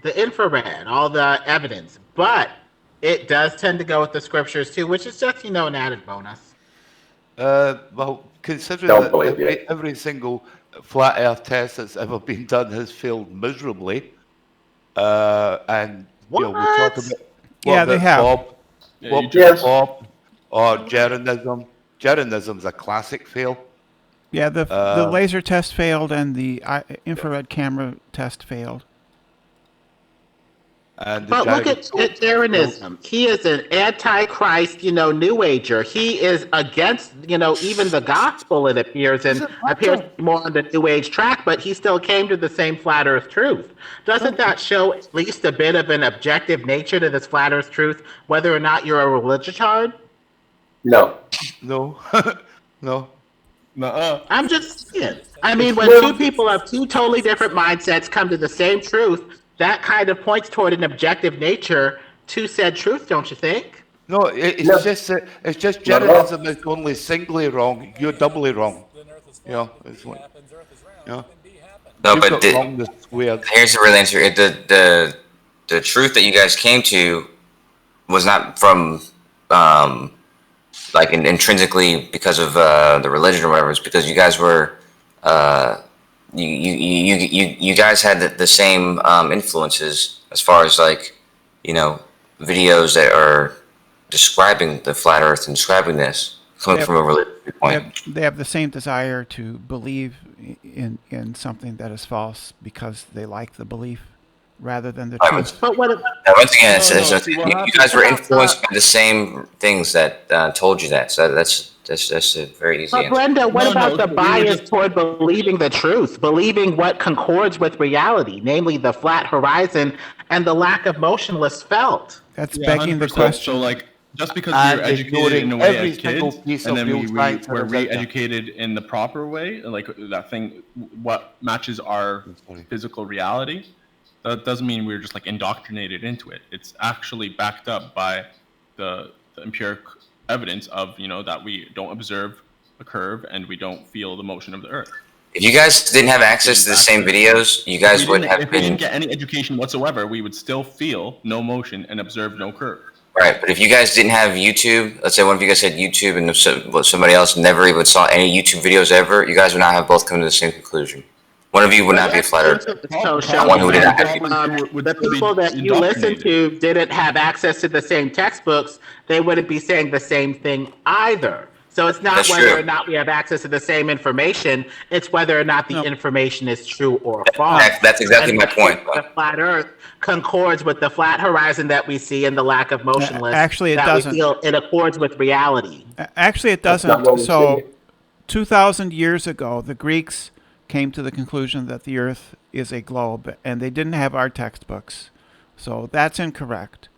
the infrared, all the evidence, but it does tend to go with the scriptures too, which is just an added bonus. Well, considering Don't that believe you. every single flat Earth test that's ever been done has failed miserably, and What? we talk about Yeah, they have. Bob, Yeah, Bob, you just- Bob, or Jeranism. Jeranism's a classic fail. Yeah, the laser test failed and the infrared camera test failed. And But look at Jeranism. He is an antichrist, New Ager. He is against, even the gospel, it appears, and appears more on the New Age track, but he still came to the same flat earth truth. Doesn't that show at least a bit of an objective nature to this flat earth truth, whether or not you're a religitard? No. No, no. Nuh-uh. I'm just saying. I mean, when two people of two totally different mindsets come to the same truth, that kind of points toward an objective nature to said truth, don't you think? No, it's just Jeranism is only singly wrong. You're doubly wrong. It's like, No, you've but got wrongness squared. here's the real answer. The truth that you guys came to was not from like intrinsically because of the religion or whatever. It's because you guys were you guys had the same influences as far as like videos that are describing the flat Earth and describing this coming from a religious point. They have the same desire to believe in something that is false because they like the belief rather than the truth. But what? Once again, you guys were happens- influenced by the same things that told you that. So that's a very easy But answer. Brenda, what No, about no, the we were bias just- toward believing the truth, believing what concords with reality, namely the flat horizon and the lack of motionless felt? That's Yeah, begging the 100%. question. So, like, just because And we were educated ignoring in a way every as single kids, piece and of then real science were that is out there. re-educated in the proper way, like that thing, what matches our physical reality, that doesn't mean we're just like indoctrinated into it. It's actually backed up by the empiric evidence of that we don't observe a curve and we don't feel the motion of the Earth. If you guys didn't have access to the same videos, you guys would have If we didn't been get any education whatsoever, we would still feel no motion and observe no curve. right. But if you guys didn't have YouTube, let's say one of you guys had YouTube and somebody else never even saw any YouTube videos ever, you guys would not have both come to the same conclusion. One of you would not be a flat earther. So One who did not have the people that you listen to didn't have access to the same textbooks. They wouldn't be saying the same thing either. So it's not That's whether true. or not we have access to the same information. It's whether or not the information is true or false. That's exactly And my point. The flat Earth concords with the flat horizon that we see and the lack of motionless. Actually, it that doesn't. We feel it accords with reality. Actually, it That's not doesn't. what we So, see. 2,000 years ago, the Greeks came to the conclusion that the Earth is a globe, and they didn't have our textbooks. So that's incorrect.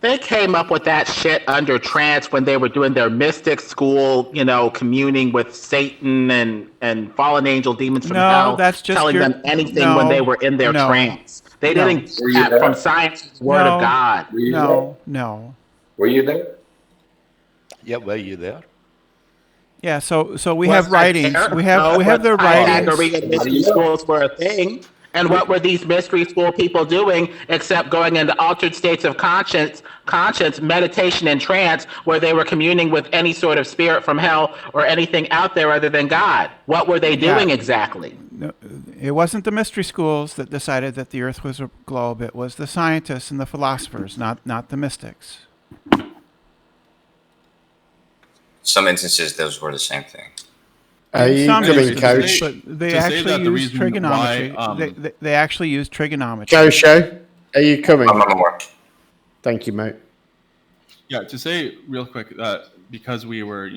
They came up with that shit under trance when they were doing their mystic school, communing with Satan and fallen angel demons from No, hell, that's just telling your- them anything no, when they were in their no, trance. They no. didn't Were you get there? from science's word No. of God. Were you No. there? Were you there? Yeah, were you there? Yeah, so we Was have I writings. there? We have No, their but writings. Pythagorean mystery schools were a thing. And what were these mystery school people doing except going into altered states of conscience, meditation, and trance, where they were communing with any sort of spirit from hell or anything out there other than God? What were they doing exactly? No, it wasn't the mystery schools that decided that the Earth was a globe. It was the scientists and the philosophers, not the mystics. Some instances, those were the same thing. Are you Some coming, instances, Coach? but they to say actually that the use reason trigonometry. why, They actually use trigonometry. Go show. Are you coming? I'm more. Thank you, mate. Yeah, to say real quick that because we were,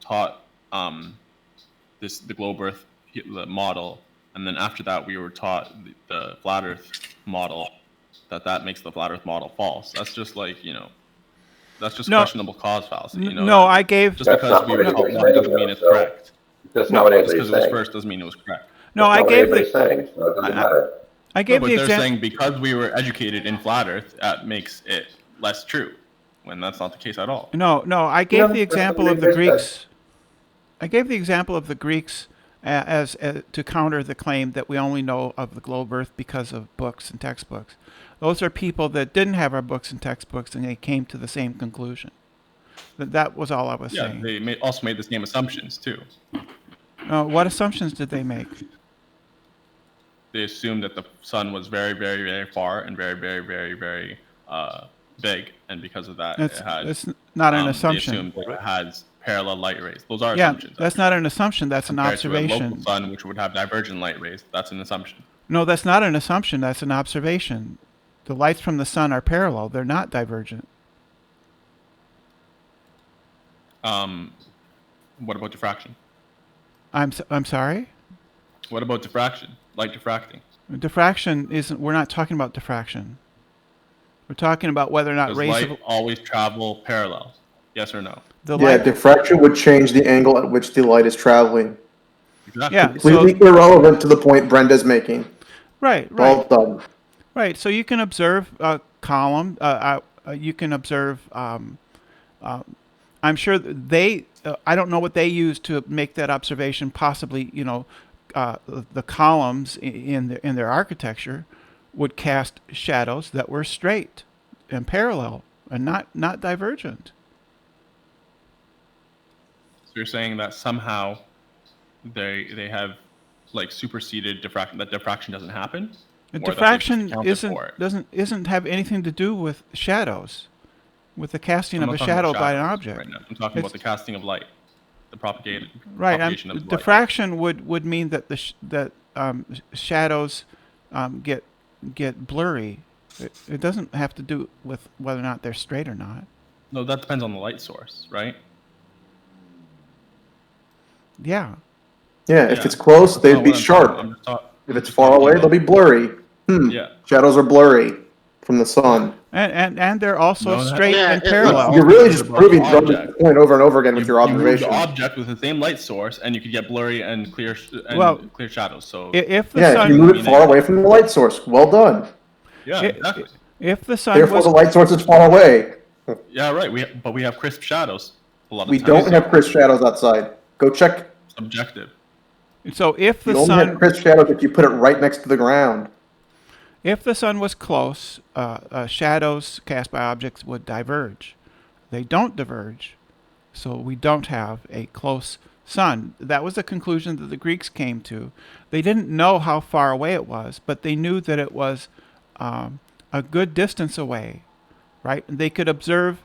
taught the globe Earth the model, and then after that we were taught the flat Earth model, that makes the flat Earth model false. That's just like that's just No. questionable cause fallacy. No, I gave just That's because not we what were taught anybody's one doesn't saying, mean it's though. correct. That's not what Just anybody's because it was saying. first doesn't mean it was correct. no, That's I not what gave anybody's the saying, so it doesn't matter. I No, gave but the they're example. saying because we were educated in flat Earth, that makes it less true, when that's not the case at all. No, I gave No, the that's example what of the they said. Greeks. I gave the example of the Greeks as to counter the claim that we only know of the globe Earth because of books and textbooks. Those are people that didn't have our books and textbooks, and they came to the same conclusion. That was all I was Yeah, saying. they also made the same assumptions too. What assumptions did they make? They assumed that the sun was very, very, very far and very, very, very, very big, and because of that, That's not an assumption. They assumed that it has parallel light rays. Those are Yeah, assumptions. that's not an assumption. That's an Compared to a observation. local sun, which would have divergent light rays, that's an assumption. No, that's not an assumption. That's an observation. The lights from the sun are parallel. They're not divergent. What about diffraction? I'm sorry? What about diffraction? Light diffracting? Diffraction isn't. We're not talking about diffraction. We're talking about whether or not Does rays light of always travel parallel? Yes or no? the Yeah, light. diffraction would change the angle at which the light is traveling. Exactly. Yeah. Completely irrelevant to the point Brenda's making. Right. Well done. Right. So you can observe a column. You can observe. I'm sure they. I don't know what they used to make that observation. Possibly, the columns in their architecture would cast shadows that were straight and parallel and not divergent. So you're saying that somehow they have like superseded diffraction. That diffraction doesn't happen. The Or that they've diffraction accounted for it? isn't have anything to do with shadows, with the casting I'm of not a talking about shadow by an shadows object. right now. I'm talking about the casting of light, the propagation of light. Diffraction would mean that shadows get blurry. It doesn't have to do with whether or not they're straight or not. No, that depends on the light source, right? Yeah. Yeah, if Yeah. it's close, That's they'd not be what I'm sharp. talking- I'm just talk- If it's far away, they'll be blurry. Yeah. Shadows are blurry from the sun. And they're also No, that- straight Yeah, and it- parallel. You're really just About proving the Brenda's object. point over and over again with your You move observation. the object with the same light source, and you could get blurry and clear clear shadows. So If the Yeah, sun if you move it far away from the light source. Well done. yeah, it- exactly. if the sun Therefore, was the light source is far away. Yeah, right. But we have crisp shadows a lot of We times. don't have crisp shadows outside. Go check. Subjective. so if the You only have sun crisp shadows if you put it right next to the ground. if the sun was close, shadows cast by objects would diverge. They don't diverge, so we don't have a close sun. That was the conclusion that the Greeks came to. They didn't know how far away it was, but they knew that it was a good distance away, right? And they could observe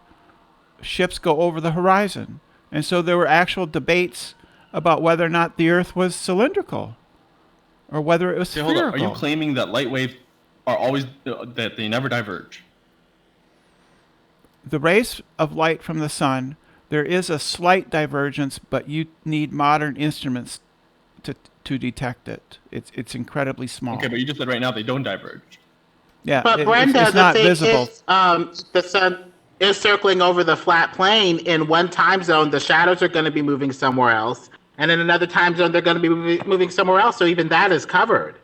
ships go over the horizon. And so there were actual debates about whether or not the Earth was cylindrical or whether it was Okay, hold on. Are spherical. you claiming that light waves are always that they never diverge? The rays of light from the sun, there is a slight divergence, but you need modern instruments to detect it. It's incredibly small. Okay, but you just said right now they don't diverge. Yeah, But Brenda, it's the not thing visible. is, the sun is circling over the flat plane. In one time zone, the shadows are going to be moving somewhere else, and in another time zone, they're going to be moving somewhere else. So even that is covered.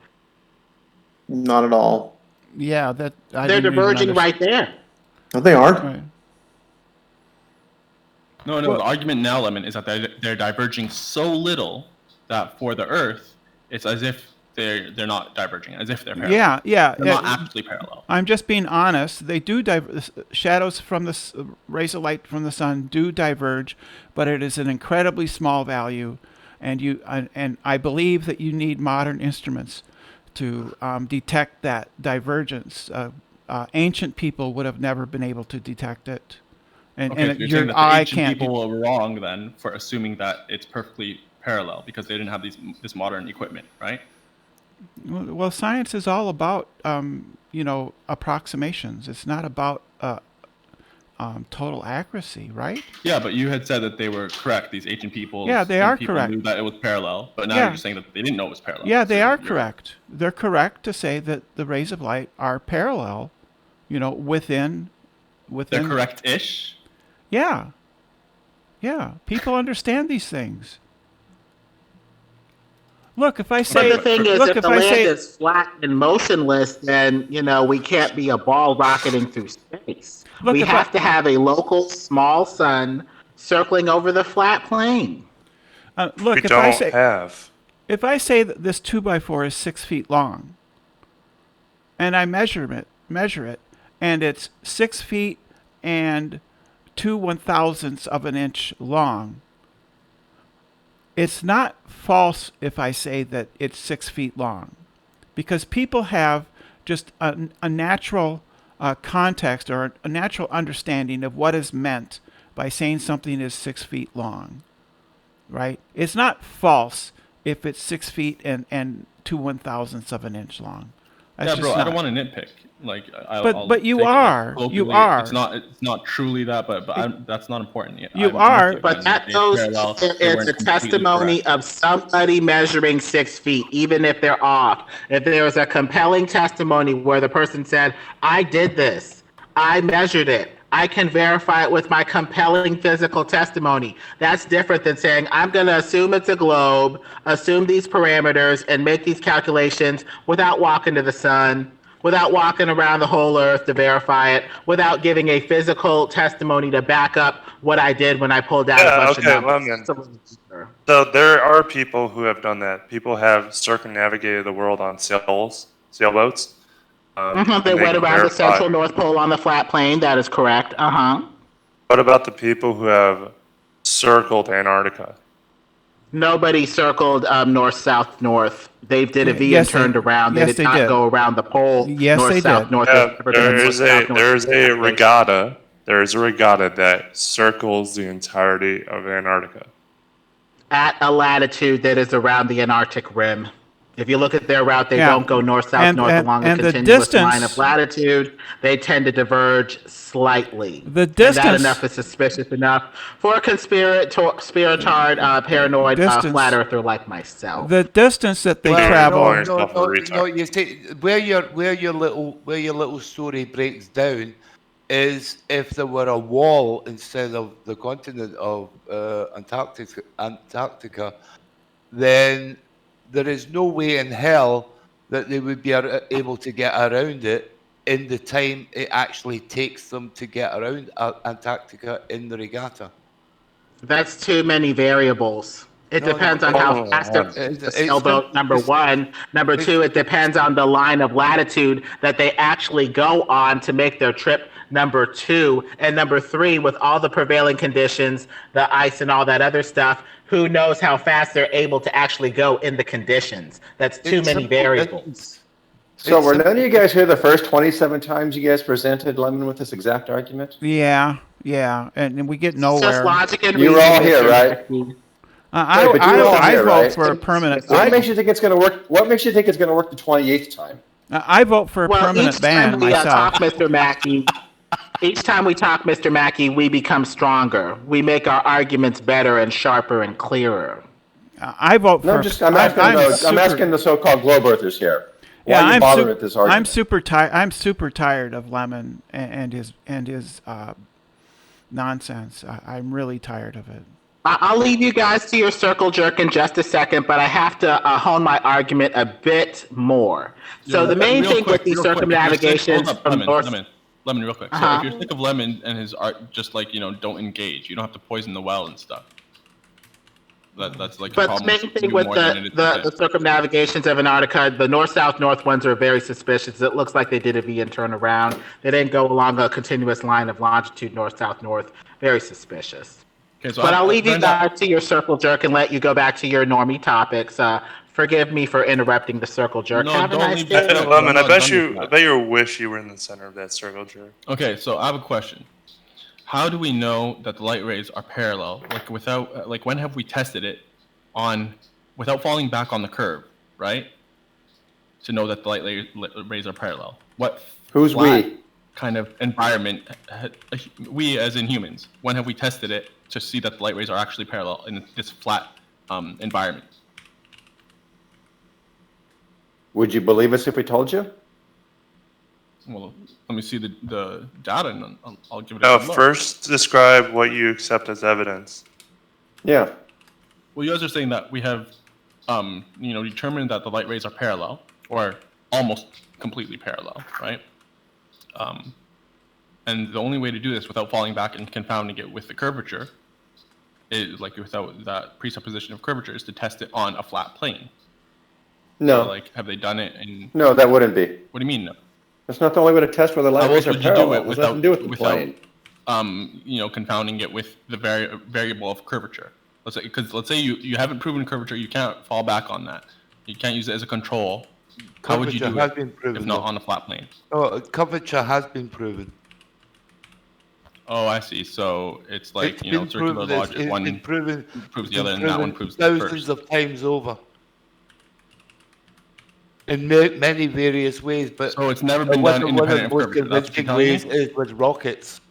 Not at all. Yeah, that I They're didn't even diverging understand. right there. No, they aren't. Right. No, the argument now, Lemon, is that they're diverging so little that for the Earth, it's as if they're not diverging, as if they're parallel. Yeah. They're not actually parallel. I'm just being honest. They do shadows from the rays of light from the sun do diverge, but it is an incredibly small value, and I believe that you need modern instruments to detect that divergence. Ancient people would have never been able to detect it, and Okay, so you're saying your that the eye ancient can't. people were wrong then for assuming that it's perfectly parallel because they didn't have this modern equipment, right? Well, science is all about approximations. It's not about total accuracy, right? Yeah, but you had said that they were correct. These ancient people. Yeah, they are people correct. Knew that it was parallel, but now Yeah. you're just saying that they didn't know it was parallel. Yeah, they So are you're- correct. They're correct to say that the rays of light are parallel, within. They're correct-ish. Yeah. Yeah. People understand these things. Look, if I say, But the thing is, look, if the land is flat and motionless, then, we can't be a ball rocketing through space. Look, We if have I- to have a local small sun circling over the flat plane. look, We if I don't say, have If I say that this 2x4 is 6 feet long, and I measure it, and it's 6 feet and 2/1000ths of an inch long, it's not false if I say that it's 6 feet long, because people have just a natural context or a natural understanding of what is meant by saying something is 6 feet long, right? It's not false if it's 6 feet and 2/1000ths of an inch long. That's Yeah, bro, just I don't not. want to nitpick. Like, But you take it, are. like, You globally, are. It's not truly that, but that's not important. You I'm with are. you. But When that they goes parallel, to, they it's a weren't completely testimony correct. of somebody measuring 6 feet, even if they're off. If there was a compelling testimony where the person said, I did this, I measured it, I can verify it with my compelling physical testimony. That's different than saying, I'm going to assume it's a globe, assume these parameters, and make these calculations without walking to the sun, without walking around the whole earth to verify it, without giving a physical testimony to back up what I did when I pulled out a bunch of numbers. Lemon. It's a little deeper. So there are people who have done that. People have circumnavigated the world on sailboats. They and went can around the verify. central North Pole on the flat plane. That is correct. What about the people who have circled Antarctica? Nobody circled north, south, north. They did a V Yes, and turned around. They yes, did they not did. go around the pole. Yes, north, they south, did. north. Yeah, They've never done north, south, north. there's a regatta. There is a regatta that circles the entirety of Antarctica. At a latitude that is around the Antarctic rim. If you look at their route, they Yeah. don't go north, south, And- north and- along a and the continuous distance- line of latitude. They tend to diverge slightly. The And distance- that enough is suspicious enough for a conspiratard, paranoid, Distance- flat earther like myself. The distance that they Well, travel. calling yourself a retard. no. You see, where your little story breaks down is if there were a wall instead of the continent of Antarctica, then there is no way in hell that they would be able to get around it in the time it actually takes them to get around Antarctica in the regatta. That's too many variables. It No, depends on no, how no, fast no. the sailboat, number one. Number two, it depends on the line of latitude that they actually go on to make their trip. Number two. And number three, with all the prevailing conditions, the ice and all that other stuff, who knows how fast they're able to actually go in the conditions. That's too many variables. So were none of you guys here the first 27 times you guys presented Lemon with this exact argument? Yeah, and we get It's just nowhere. logic and You reason. were all here, Mr. right? Mackey. I but you were all here, vote right? for a permanent What ban. makes you think it's going to work? What makes you think it's going to work the 28th time? I vote for a Well, permanent each ban time we myself. talk, Mr. Mackey, each time we talk, Mr. Mackey, we become stronger. We make our arguments better and sharper and clearer. I vote No, for. I'm asking, super- I'm asking the so-called globe earthers here. Why Yeah, are you I'm bothering su- with this argument? I'm super tired. I'm super tired of Lemon and his nonsense. I'm really tired of it. I'll leave you guys to your circle jerk in just a second, but I have to hone my argument a bit more. So the main Real thing quick, with these real quick, if you're sick- circumnavigations hold up, from north. Lemon, real quick. So Uh-huh. if you're sick of Lemon and his art, just like, don't engage. You don't have to poison the well and stuff. That's like a But the problem main with thing you with more than it is the with it. circumnavigations of Antarctica, the north-south-north ones are very suspicious. It looks like they did a V and turn around. They didn't go along a continuous line of longitude north-south-north. Very suspicious. Okay, so But I'll leave you Brenda, guys to your circle jerk and let you go back to your normie topics. Forgive me for interrupting the circle jerk. No, Have a don't nice leave day. the- Lemon, I'm I not bet done with that. you wish you were in the center of that circle jerk. Okay, so I have a question. How do we know that the light rays are parallel? Like when have we tested it without falling back on the curve, right? To know that the light rays are parallel. What Who's flat we? kind of environment, we as in humans, when have we tested it to see that the light rays are actually parallel in this flat environment? Would you believe us if we told you? Well, let me see the data and I'll give it Now, a good look. first describe what you accept as evidence. Yeah. Well, you guys are saying that we have, determined that the light rays are parallel, or almost completely parallel, right? And the only way to do this without falling back and confounding it with the curvature like without that presupposition of curvature, is to test it on a flat plane. No. So, like, have they done it in? No, that wouldn't be. What do you mean? No? That's not the only way to test whether light How rays else are would you do parallel. it There's nothing to do with the without plane. confounding it with the variable of curvature? Let's say you haven't proven curvature, you can't fall back on that. You can't use it as a control. How would you do Curvature has it been proven, if not though. on a flat plane? Oh, curvature has been proven. Oh, I see. So it's like, It's been circular proven. logic. It's One been proven. proves It's the other, been and that one proven proves the thousands first. of times over. In many various ways, but So it's never been one done of the independent of most curvature. That's what you're convincing telling me? ways is with rockets.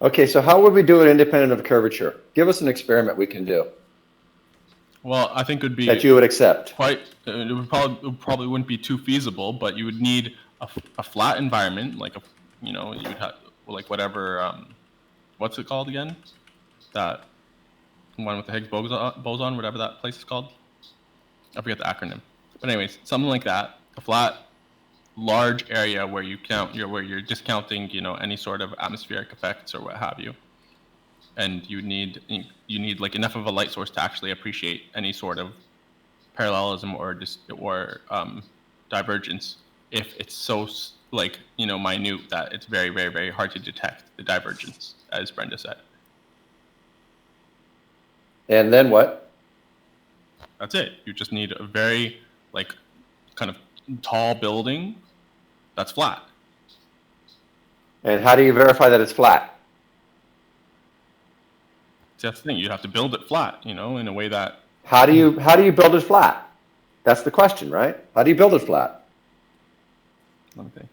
Okay, so how would we do it independent of curvature? Give us an experiment we can do Well, I think it would be that you would accept. quite. It probably wouldn't be too feasible, but you would need a flat environment, like you would have like whatever. What's it called again? That one with the Higgs boson, whatever that place is called. I forget the acronym. But anyways, something like that. A flat, large area where you're discounting, any sort of atmospheric effects or what have you. And you need like enough of a light source to actually appreciate any sort of parallelism or divergence. If it's so minute that it's very, very, very hard to detect the divergence, as Brenda said. And then what? That's it. You just need a very kind of tall building that's flat. And how do you verify that it's flat? See, that's the thing. You have to build it flat, in a way that. How do you build it flat? That's the question, right? How do you build it flat? Let me think.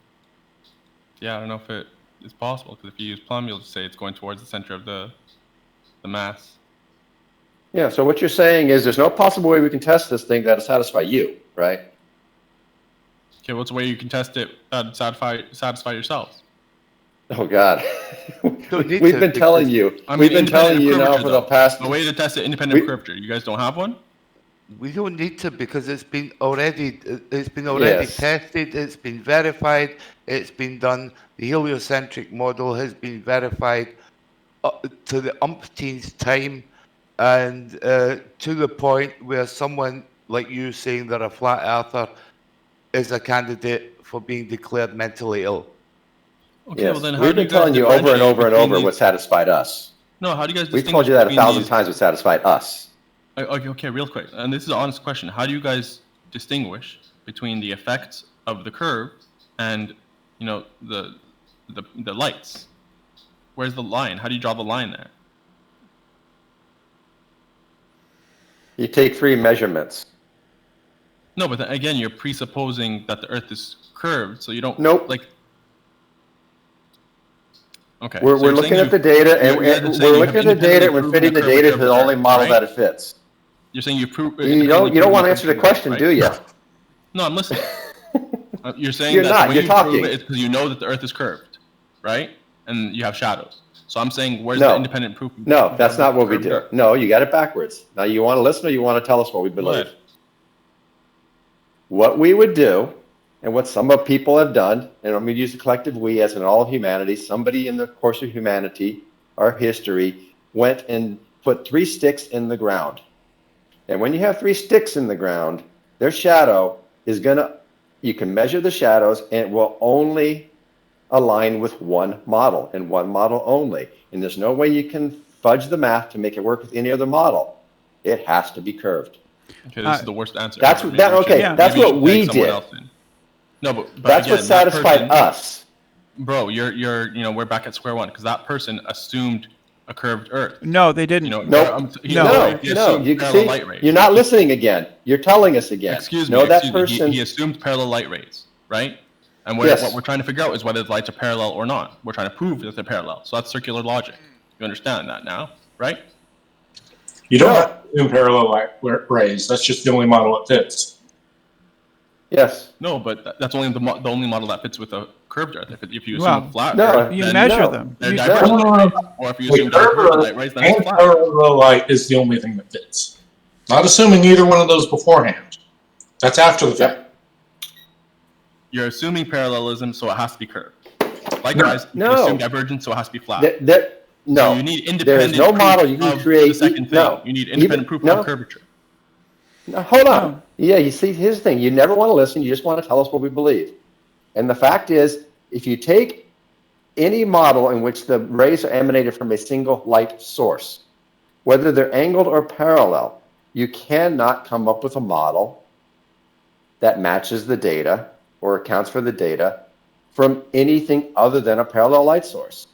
Yeah, I don't know if it is possible, because if you use plumb, you'll just say it's going towards the center of the mass. Yeah, so what you're saying is there's no possible way we can test this thing that'll satisfy you, right? Okay, what's a way you can test it that satisfy yourselves? Oh, God. Don't need We've to, been telling because- you. We've been telling you now for the past. A way to test it independent of curvature. You guys don't have one? We don't need to, because it's been already Yes. tested, it's been verified, it's been done. The heliocentric model has been verified to the umpteenth time, and to the point where someone like you saying that a flat earther is a candidate for being declared mentally ill. Okay, Yes. well then how We've do you been guys telling you over and differentiate over and between over these- what satisfied us. No, how do you guys We've distinguish told you that between 1,000 these- times what satisfied us. Okay, real quick. And this is an honest question. How do you guys distinguish between the effects of the curve and, the lights? Where's the line? How do you draw the line there? You take 3 measurements. No, but then again, you're presupposing that the Earth is curved, so you don't. Nope. Okay. We're so you're looking saying at the data, and you're we're saying you looking have at the data, and we're independently fitting the proven data curvature to the of only Earth, model right? that it fits. You're saying you prove. You don't want to answer the question, do you? No, I'm listening. You're saying You're that not, the way you're you talking. prove it is because you know that the Earth is curved, right? And you have shadows. So I'm saying, where's No. the independent proof? No, that's not what we curved do. Earth? No, you got it backwards. Now, you want to listen or you want to tell us what we believe? What? What we would do, and what some of people have done, and I'm going to use the collective we as in all of humanity, somebody in the course of humanity, our history, went and put 3 sticks in the ground. And when you have 3 sticks in the ground, their shadow is going to, you can measure the shadows, and it will only align with one model, and one model only. And there's no way you can fudge the math to make it work with any other model. It has to be curved. Okay, this is the worst answer. That's ever. what- that- Maybe we okay, should- that's maybe we what should we tag someone did. else in. No, but That's again, what satisfied that person, us. Bro, you're we're back at square one because that person assumed a curved Earth. No, they didn't. No, he no, assumed you parallel see, light rays. you're not listening again. You're telling us again. Excuse No, me. that excuse me. person. He assumed parallel light rays, right? And Yes. what we're trying to figure out is whether the lights are parallel or not. We're trying to prove that they're parallel. So that's circular logic. You understand that now, right? You don't have to assume parallel light rays. That's just the only model it fits. Yes. No, but that's only the only model that fits with a curved Earth. If you assume Well, a flat no, Earth, You then measure them. they're You- divergent No. light rays. Or if you assume Curved divergent Earth light rays, then it's and flat. parallel light is the only thing that fits. Not assuming either one of those beforehand. That's after the fact. You're assuming parallelism, so it has to be curved. Likewise, No. you assume divergence, so it has to be flat. No. So you need There independent is no proof model you can of create. the second thing. No. You need independent proof no. of curvature. No, hold on. Yeah, you see, here's the thing. You never want to listen. You just want to tell us what we believe. And the fact is, if you take any model in which the rays are emanated from a single light source, whether they're angled or parallel, you cannot come up with a model that matches the data or accounts for the data from anything other than a parallel light source.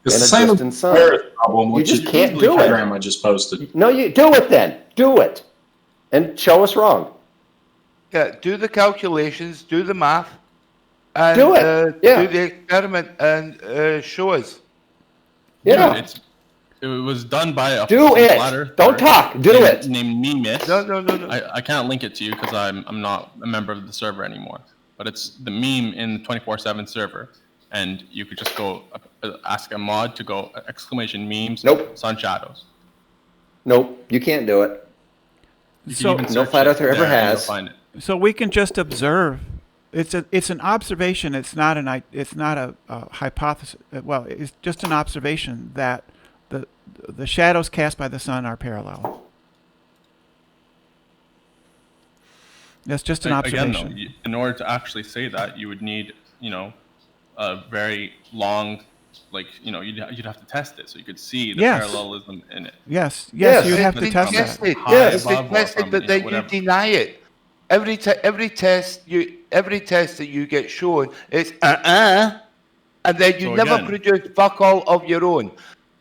It's and the a same distant as sun. the Flerfs problem, You which just is can't easily do it. diagram I just posted. No, you do it then. Do it. And show us wrong. Yeah, do the calculations, do the math, and Do it. Yeah. do the experiment and show us. Yeah. Dude, it was done by a Do flat it. earther Don't talk. Do named, it. named Memis. No. I can't link it to you because I'm not a member of the server anymore. But it's the meme in the 24/7 server, and you could just go ask a mod to go exclamation memes Nope. sun shadows. Nope. You can't do it. You can So even No search flat it earther ever there and you'll has. find it. So we can just observe. It's an observation. It's not a hypothesis. Well, it's just an observation that the shadows cast by the sun are parallel. That's just an observation. Again, though, in order to actually say that, you would need, a very long, you'd have to test it so you could see the Yes. parallelism in it. Yes, Yes, you'd have It's to been test that. tested. High Yeah, it's been above or tested, from, but then you whatever. deny it. Every test that you get shown is and then you So never again- produce fuck all of your own.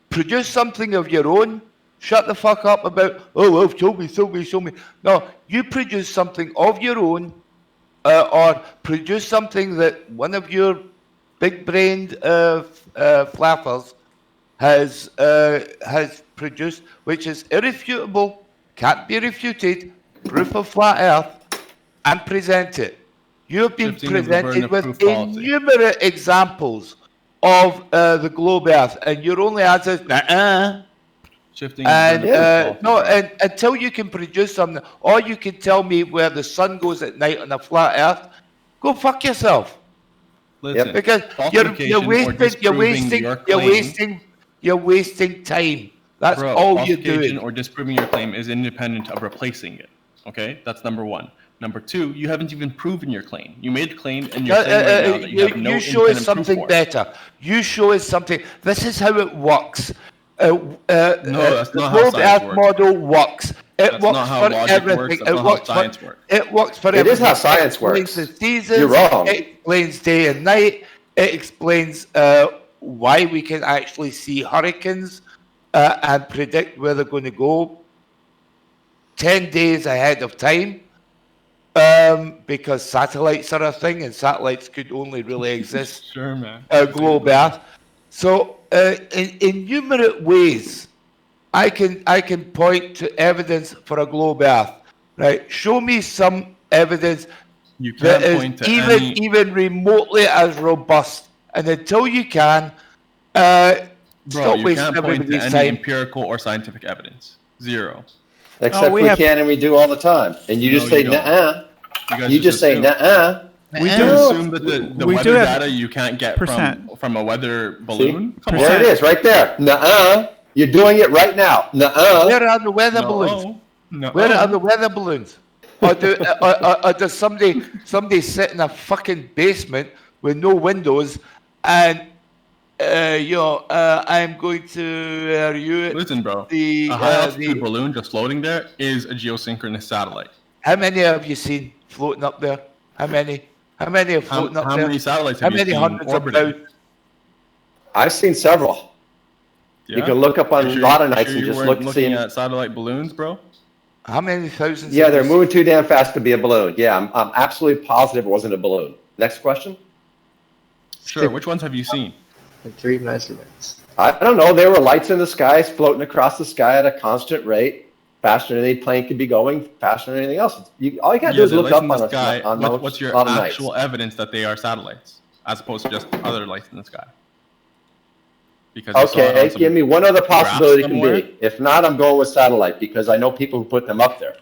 Produce something of your own. Shut the fuck up about show me. No, you produce something of your own, or produce something that one of your big-brained flappers has produced, which is irrefutable, can't be refuted, proof of flat Earth, and present it. You have been Shifting of the burden presented of with proof policy. innumerable examples of the globe Earth, and your only answer is nah. Shifting And the burden of proof no, policy. and until you can produce something, or you can tell me where the sun goes at night on a flat Earth, go fuck yourself. Listen, Because falsification you're or wasting, disproving your claim, you're wasting time. That's bro, all you're falsification doing. or disproving your claim is independent of replacing it. Okay, that's number one. Number two, you haven't even proven your claim. You made the claim, and you're saying right now that you have no You show us independent proof something for it. better. You show us something. This is how it works. that's the not how globe science Earth works. model works. It That's works not how for logic everything. works. That's It not how works science for. works. It works for It everything. is how science Explains works. the seasons. You're wrong. It explains day and night. It explains why we can actually see hurricanes and predict where they're going to go 10 days ahead of time. Because satellites are a thing, and satellites could only really exist Sure, man. globe Earth. So, in innumerable ways, I can point to evidence for a globe Earth. Right? Show me some evidence You that can't is point to even remotely as robust. And until you can, Bro, stop you wasting can't point to everybody's any time. empirical or scientific evidence. Zero. Except we we have- can and we do all the time. And you just No, say, you don't. nah. guys You just say, assume. nah. We You do. assume that the We do weather have data you can't get percent. from a weather See? balloon? Come There on. it is, right there. Nah. You're doing it right now. Nah. Where are the weather balloons? No. Where are the weather balloons? Or does somebody sit in a fucking basement with no windows and I'm going to you Listen, bro. the A high altitude balloon just floating there is a geosynchronous satellite. how many have you seen floating up there? How many? How many are floating up How there? many satellites How have you many seen hundreds of orbiting? thousands? I've seen several. You can look up on a lot of nights and just look looking see. at satellite balloons, bro. How many thousands? Yeah, have they're you moving too damn fast to be a balloon. Yeah, I'm absolutely positive it wasn't a balloon. Next question. Sure. Which ones have you seen? And 3 measurements. I don't know. There were lights in the skies floating across the sky at a constant rate, faster than any plane could be going, faster than anything else. All you got to do is the look lights up in the on sky. a What's your lot of nights. actual evidence that they are satellites, as opposed to just other lights in the sky? Because you saw it on Okay, some give me one other graph possibility it can somewhere. be. If not, I'm going with satellite because I know people who put them up there.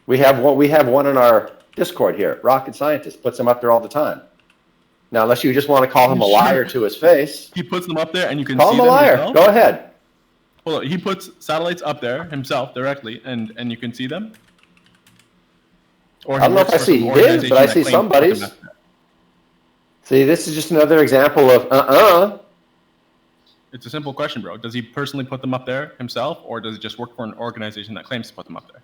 We have one in our Discord here. Rocket Scientist puts them up there all the time. Now, unless you just want to call him a liar to his face, He puts them up there, and you can call see him a them liar. yourself. Go ahead. Hold on. He puts satellites up there himself directly, and you can see them. Or I don't know if I see his, but I see somebody's. See, this is just another example of It's a simple question, bro. Does he personally put them up there himself, or does it just work for an organization that claims to put them up there?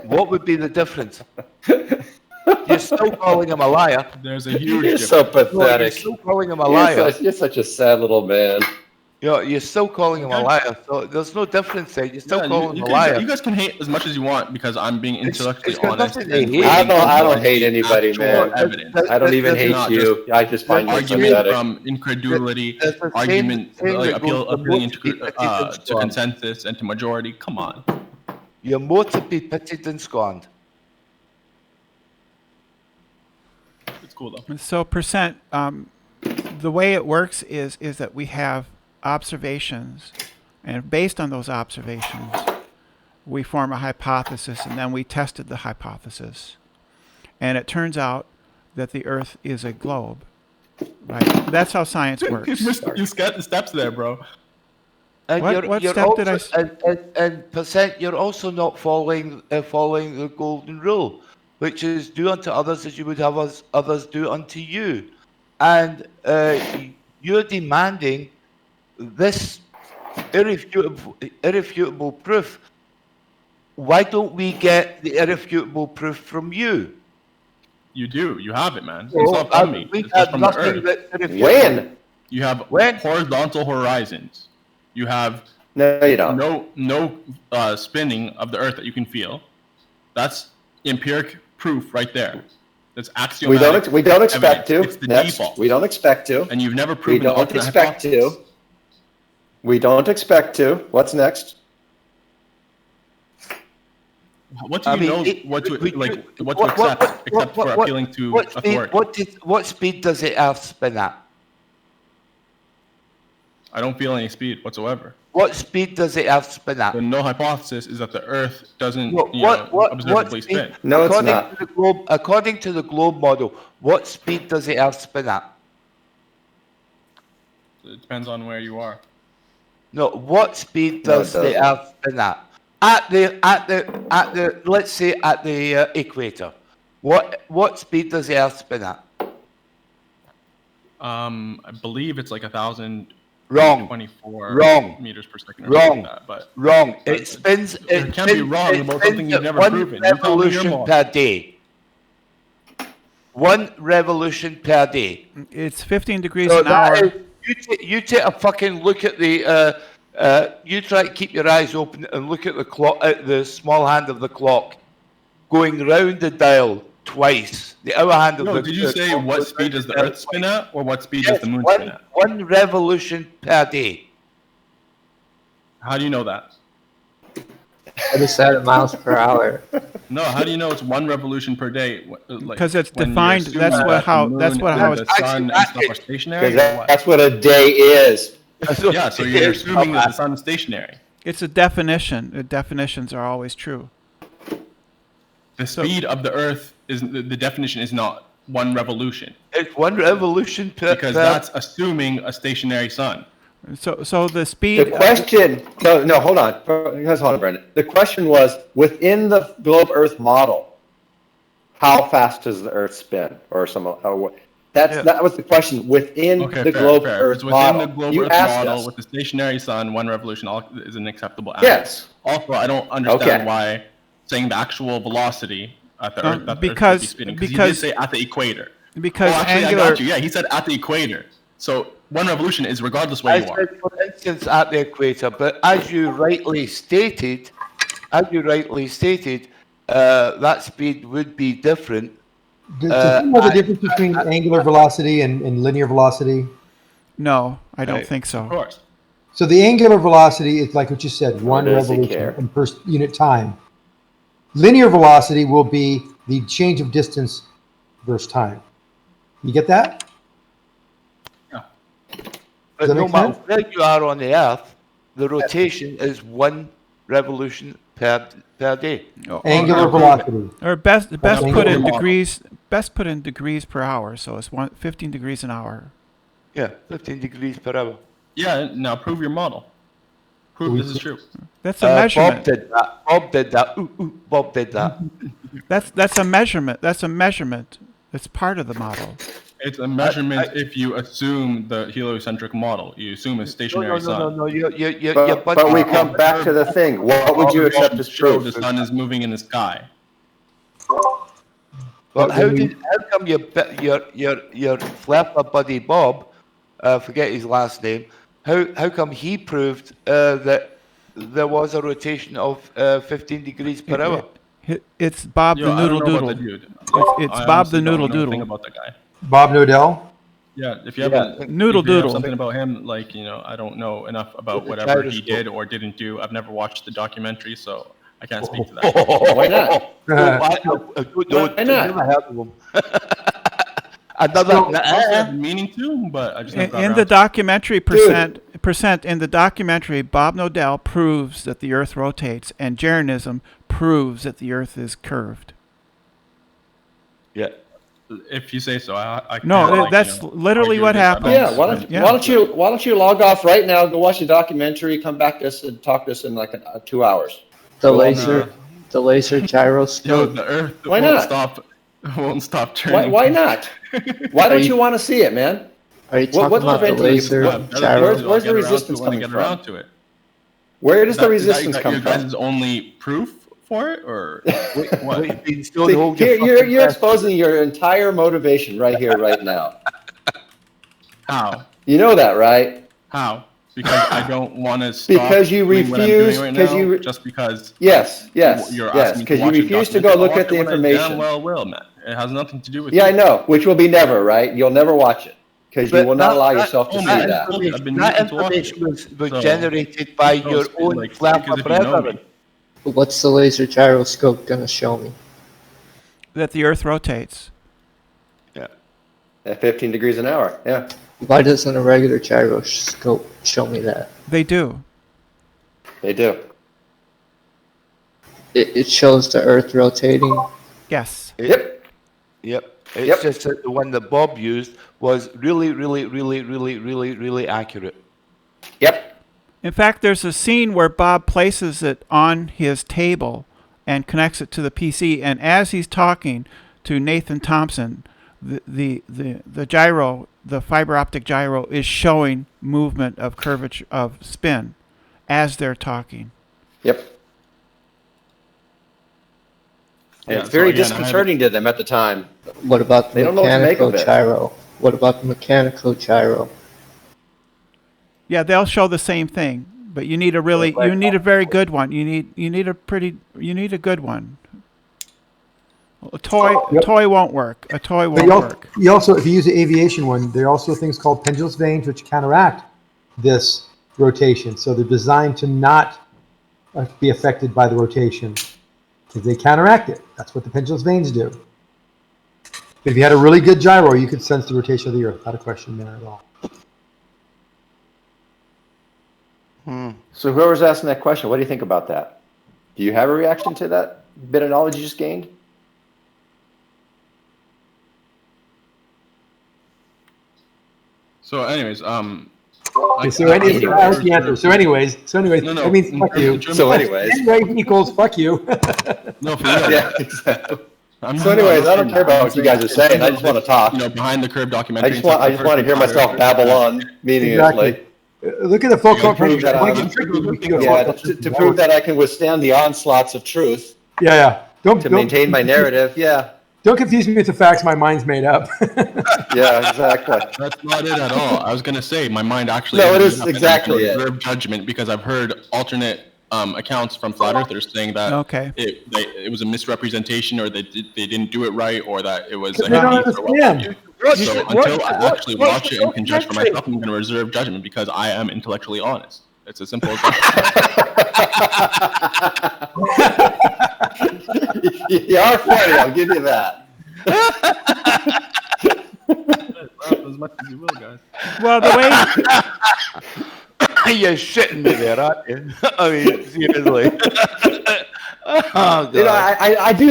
What would be the difference? You're still calling him a liar. There's a huge You're difference. so No, you're pathetic. still calling him a liar. You're such a sad little man. You're still calling him a Okay. liar. So there's no difference there. You're still Yeah, calling him a you liar. guys can hate as much as you want because I'm being intellectually it's got honest. nothing to and hate. I bringing don't hate anybody, actual man. evidence. I don't even That's hate not you. I just find you Argument pathetic. from incredulity, That's the argument same like that goes appealing to most to consensus and to majority. Come on. You're more to be pitied than scorned. It's cool though. So percent, the way it works is that we have observations, and based on those observations, we form a hypothesis, and then we tested the hypothesis. And it turns out that the Earth is a globe. Right? That's how science works. You skipped the steps there, bro. And What step did I And percent, you're also not following the golden rule, which is do unto others as you would have others do unto you. And you're demanding this irrefutable proof. Why don't we get the irrefutable proof from you? You do. You have it, man. Well, Stop telling me. we It's just have from the nothing Earth. that's irrefutable. When? You have When? horizontal horizons. You have No, you don't. no spinning of the Earth that you can feel. That's empiric proof right there. That's axiomatic. We don't expect to. evidence. It's the Next, default. we don't expect to. And you've never We proven the don't alternate expect hypothesis. to. We don't expect to. What's next? What do you know? What to accept except for appealing to authority? What speed does the Earth spin at? I don't feel any speed whatsoever. What speed does the Earth spin at? The no hypothesis is that the Earth doesn't What observably speed? spin. No, it's according not. To the globe, according to the globe model, what speed does the Earth spin at? It depends on where you are. No, what speed No, it does the doesn't. Earth spin at? At the let's say at the equator. What speed does the Earth spin at? I believe it's like 1,024 Wrong. meters per second. Or Wrong. something like that, but Wrong. It spins. You can't be wrong about something you've never proven. You tell me you're Revolution wrong. per day. 1 revolution per day. It's 15 degrees So an hour. that is, you take a fucking look at the. You try to keep your eyes open and look at the clock, at the small hand of the clock, going round the dial twice. The hour hand of No, the. did you say clock what goes speed round does the dial Earth spin twice. at, or what speed Yes, does the Moon spin at? one revolution per day. How do you know that? I just said it miles per hour. No, how do you know it's 1 revolution per day? Because it's when you're defined. assuming That's that what the how. moon That's what and how. the It's, sun and stuff are stationary. Because or what? that's what a day is. Yeah, so you're assuming that the sun is stationary. it's a definition. The definitions are always true. The speed of the Earth is the definition is not 1 revolution It's 1 revolution per. because that's assuming a stationary sun. So the speed. The question, no, hold on. Hold on, Brendan. The question was, within the globe Earth model, how fast does the Earth spin? Or that was the question within Okay, the fair, globe fair. Earth It's within model. the globe You Earth asked model us. with the stationary sun, 1 revolution is an acceptable answer. Yes. Also, I don't understand Okay. why saying the actual velocity at the Earth, that the Earth because- should be spinning. Because he because- did say at the equator. Because Oh, actually, angular. I got you. Yeah, he said at the equator. So 1 revolution is regardless where I you are. said, for instance, at the equator, but as you rightly stated, that speed would be different. Does you know the difference between angular velocity and linear velocity? No, I don't Right. think Of so. course. So the angular velocity is like what you said, 1 does he revolution care? in per unit time. Linear velocity will be the change of distance versus time. You get that? But that no make matter sense? where you are on the Earth, the rotation is 1 revolution per day. Angular velocity. Or best angular put in model. degrees. Best put in degrees per hour. So it's 15 degrees an hour. Yeah, 15 degrees per hour. Yeah, now prove your model. Prove this is true. That's a measurement. Bob did that. Bob did that. That's a measurement. That's a measurement. It's part of the model. It's a measurement if you assume the heliocentric model. You assume a stationary sun. No. But we come back to the thing. What would you accept as Show proof? the sun is moving in the sky. Well, how come your Flerfs buddy Bob, forget his last name, how come he proved that there was a rotation of 15 degrees per hour? It's Bob the Noodle Doodle. It's Bob the Noodle Doodle. About that guy. Bob Nodell? Yeah, if you have Noodle Doodle. something about him, like, I don't know enough about whatever he did or didn't do. I've never watched the documentary, so I can't speak to that. Why not? Why not? Another meaning to, but I just never got in around the to it. documentary in the documentary, Bob Nodell proves that the Earth rotates, and Jeranism proves that the Earth is curved. Yeah. If you say so, I No, that's literally what happened. Yeah, why don't you log off right now, go watch the documentary, come back to us and talk to us in like 2 hours. The laser gyroscope. The Earth Why won't stop turning. Why not? Why don't you want to see it, man? Are you talking about the laser gyro? Where's the resistance coming get from? around to it. Where does the resistance come Your from? guys' only proof for it, or what? You're exposing your entire motivation right here, right now. How? You know that, right? How? Because I don't want to stop. Because you doing what I'm refuse. doing right Because now, you. just because. Yes. You're asking me Because you watch a refuse to documentary. go look I'll at the watch it when I information. damn well will, man. It has nothing to do with. Yeah, I you. know. Which will be never, right? You'll never watch it because you will not allow yourself to see that. That information was generated by your own Flerfs brethren. What's the laser gyroscope going to show me? That the Earth rotates. Yeah. At 15 degrees an hour. Yeah. Why doesn't a regular gyroscope show me that? They do. They do. It shows the Earth rotating. Yes. Yep. It's just that the one that Bob used was really accurate. Yep. In fact, there's a scene where Bob places it on his table and connects it to the PC, and as he's talking to Nathan Thompson, the gyro, the fiber optic gyro, is showing movement of curvature of spin as they're talking. Yep. And it's very disconcerting to them at the time. What about the They don't know what to make mechanical of it. gyro? What about the mechanical gyro? Yeah, they'll show the same thing, but you need a very good one. You need a good one. A toy won't work. A toy won't work. You also, if you use the aviation one, there are also things called pendulous vanes which counteract this rotation. So they're designed to not be affected by the rotation because they counteract it. That's what the pendulous vanes do. If you had a really good gyro, you could sense the rotation of the Earth. Not a question there at all. So whoever's asking that question, what do you think about that? Do you have a reaction to that bit of knowledge you just gained? So, anyways, So anyways, No, that means fuck you. So anyways. Anyway equals fuck you. No, for real. Yeah, exactly. So anyways, I don't care about what you guys are saying. I just want to talk. Behind the curve documentary. I just want to hear myself babble on meaninglessly. Look at the full To prove that to prove that I can withstand the onslaughts of truth. Yeah. To maintain my narrative. Yeah. Don't confuse me with the facts my mind's made up. Yeah, exactly. That's not it at all. I was gonna say my mind actually. No, it is exactly it. Reserve judgment, because I've heard alternate accounts from flat earthers saying that it was a misrepresentation, or they didn't do it right, or that it was. They don't understand. So until I actually watch it and can judge for myself, I'm going to reserve judgment because I am intellectually honest. It's as simple as that. You are funny, I'll give you that. As much as you will, guys. Well, You're shitting me there, aren't you? I mean, seriously. Oh, You know, God. I do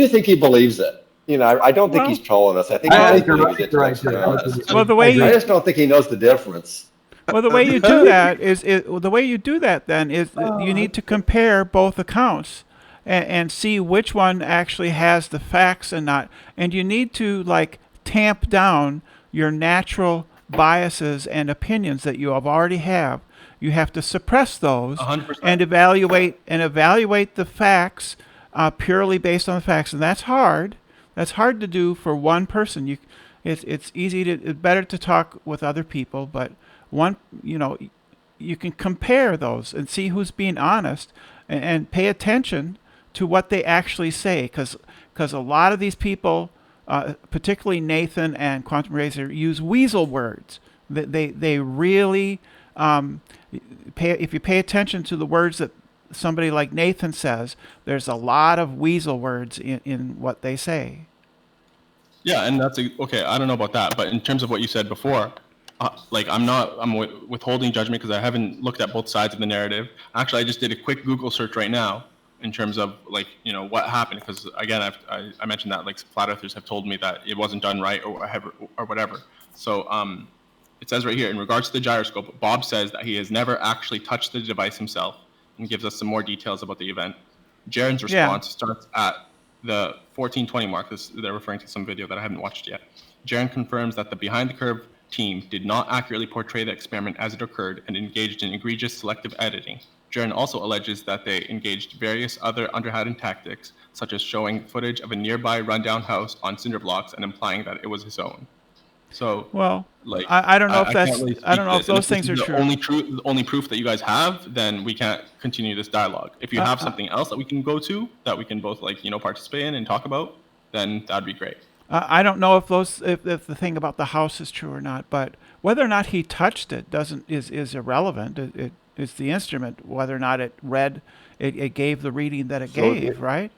think he believes it. You know, I don't think he's trolling us. I think he I really think you're believes right. it. You're To right. extreme You're right. honesty. Well, the way I you just don't think he knows the difference. well, the way you do that the way you do that then is that you need to compare both accounts and see which one actually has the facts and not. And you need to like tamp down your natural biases and opinions that you have already have. You have to suppress those 100%. and evaluate the facts purely based on the facts, and that's hard. That's hard to do for one person. It's better to talk with other people, but you can compare those and see who's being honest and pay attention to what they actually say, because a lot of these people, particularly Nathan and Quantum Razor, use weasel words. They really if you pay attention to the words that somebody like Nathan says, there's a lot of weasel words in what they say. Yeah, and okay. I don't know about that, but in terms of what you said before, I'm withholding judgment because I haven't looked at both sides of the narrative. Actually, I just did a quick Google search right now in terms of what happened, because again, I mentioned that like flat earthers have told me that it wasn't done right or whatever. So it says right here, in regards to the gyroscope, Bob says that he has never actually touched the device himself, and gives us some more details about the event. Jaren's response starts at the 1420 mark. They're referring to some video that I haven't watched yet. Jaren confirms that the Behind the Curve team did not accurately portray the experiment as it occurred and engaged in egregious selective editing. Jaren also alleges that they engaged various other underhanded tactics, such as showing footage of a nearby rundown house on cinder blocks and implying that it was his own. So, well, I don't know if that's really I don't know if those this things is are the true. only proof that you guys have, then we can't continue this dialogue. If you have something else that we can go to, that we can both participate in and talk about, then that'd be great. I don't know if if the thing about the house is true or not, but whether or not he touched it is irrelevant. It is the instrument, whether or not it gave the reading that it gave, right?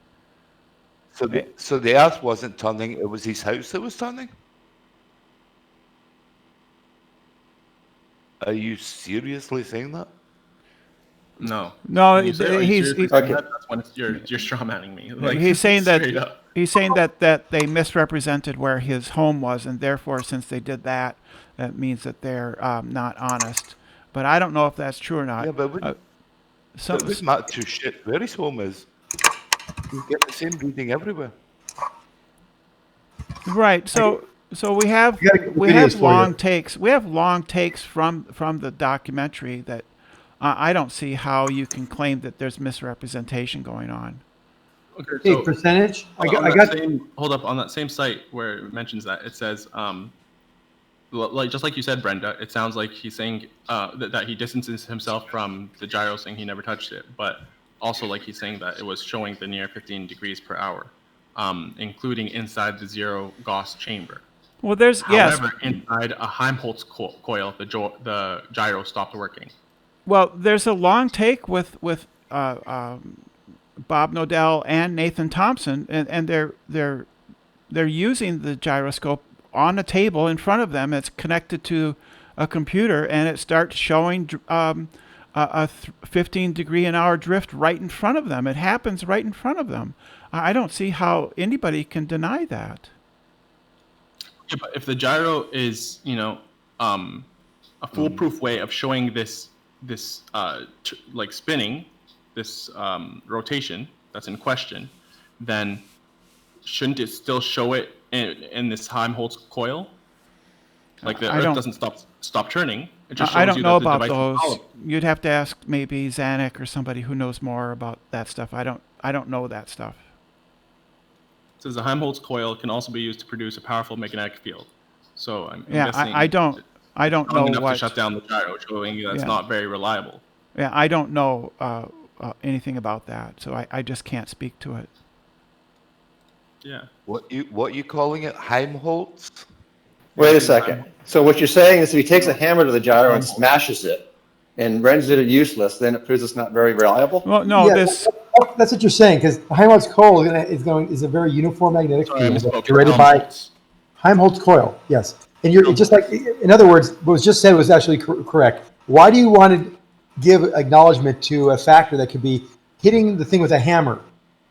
So the earth wasn't turning; it was his house that was turning. Are you seriously saying that? No. No, He's okay. That's when you're strawmanning me. Like, he's saying straight up. that they misrepresented where his home was, and therefore, since they did that, that means that they're not honest. But I don't know if that's true or not. Yeah, but it wouldn't matter two shit where his home is. You get the same reading everywhere. Right. So we have long takes. We have long takes from the documentary that I don't see how you can claim that there's misrepresentation going on. Okay, Hey, so percentage? hold up, on that same site where it mentions that, it says just like you said, Brenda, it sounds like he's saying that he distances himself from the gyro, saying he never touched it, but also like he's saying that it was showing the near 15 degrees per hour, including inside the zero Gauss chamber. Well, However, inside a Helmholtz coil, the gyro stopped working. Well, there's a long take with Bob Nodell and Nathan Thompson, and they're using the gyroscope on a table in front of them. It's connected to a computer, and it starts showing a 15 degree an hour drift right in front of them. It happens right in front of them. I don't see how anybody can deny that. Yeah, but if the gyro is, a foolproof way of showing this like spinning, this rotation that's in question, then shouldn't it still show it in this Helmholtz coil? Like the Earth doesn't stop turning. It just shows I don't you know that about the device those. You'd have to ask maybe Zanuck or somebody who knows more about that stuff. I don't know that stuff. It says the Helmholtz coil can also be used to produce a powerful magnetic field. So I'm guessing I don't know enough what to shut down the gyro, showing that's not very reliable. Yeah, I don't know anything about that, so I just can't speak to it. Yeah. What you calling it? Helmholtz? Wait a second. So what you're saying is if he takes a hammer to the gyro and smashes it and renders it useless, then it proves it's not very reliable? Well, no, that's what you're saying, because Helmholtz coil is a very uniform magnetic field generated by Helmholtz coil. Yes, and you're just like, in other words, what was just said was actually correct. Why do you want give acknowledgement to a factor that could be hitting the thing with a hammer,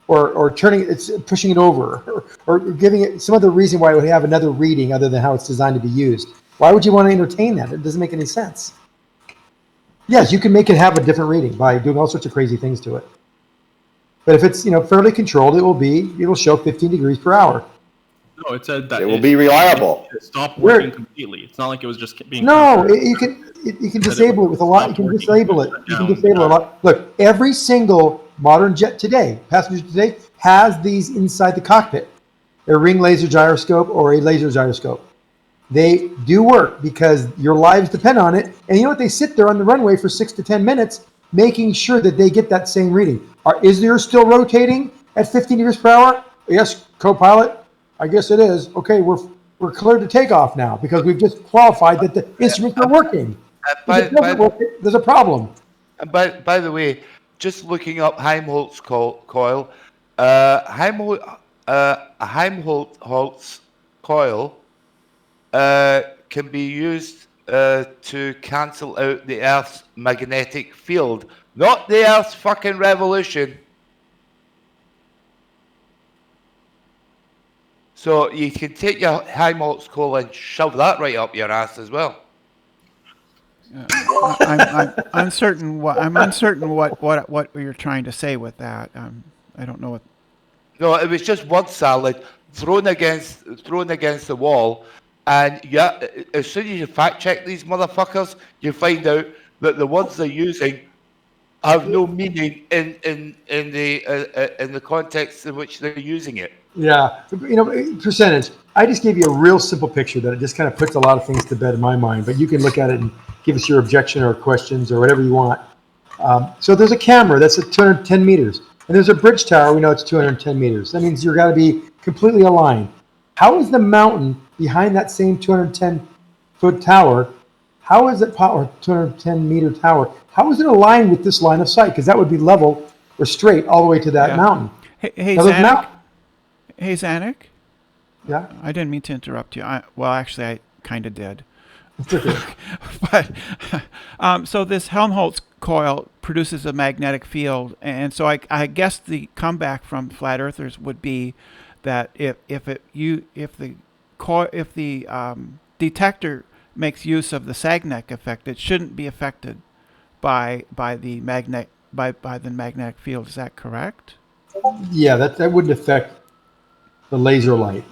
or pushing it over, or giving it some other reason why it would have another reading other than how it's designed to be used. Why would you want to entertain that? It doesn't make any sense. Yes, you can make it have a different reading by doing all sorts of crazy things to it. But if it's fairly controlled, it'll show 15 degrees per hour. No, it said that It will be reliable. It stopped working completely. It's not like it was just being. No, you can disable it with a lot. You can disable it. You can disable a lot. Look, every single modern jet today, passenger today, has these inside the cockpit, a ring laser gyroscope or a laser gyroscope. They do work because your lives depend on it. And you know what? They sit there on the runway for 6 to 10 minutes, making sure that they get that same reading. Is there still rotating at 15 degrees per hour? Yes, co-pilot. I guess it is. Okay, we're cleared to take off now because we've just qualified that the instruments are working. If it doesn't work, there's a problem. By the way, just looking up Helmholtz coil, Helmholtz coil can be used to cancel out the Earth's magnetic field, not the Earth's fucking revolution. So you can take your Helmholtz coil and shove that right up your ass as well. I'm uncertain what you're trying to say with that. I don't know what. No, it was just word salad thrown against the wall, and yeah, as soon as you fact check these motherfuckers, you find out that the words they're using have no meaning in the context in which they're using it. Yeah, percentage. I just gave you a real simple picture that it just kind of puts a lot of things to bed in my mind. But you can look at it and give us your objection or questions or whatever you want. So there's a camera that's at 210 meters, and there's a bridge tower. We know it's 210 meters. That means you've got to be completely aligned. How is the mountain behind that same 210-foot tower? How is it or 210-meter tower? How is it aligned with this line of sight? Because that would be level or straight all the way to that mountain. Hey, Zanuck. Hey, Zanuck. Yeah. I didn't mean to interrupt you. Actually, I kind of did. It's okay. But so this Helmholtz coil produces a magnetic field, and so I guess the comeback from flat earthers would be that if the detector makes use of the Sagnac effect, it shouldn't be affected by the magnetic field. Is that correct? Yeah, that wouldn't affect the laser light.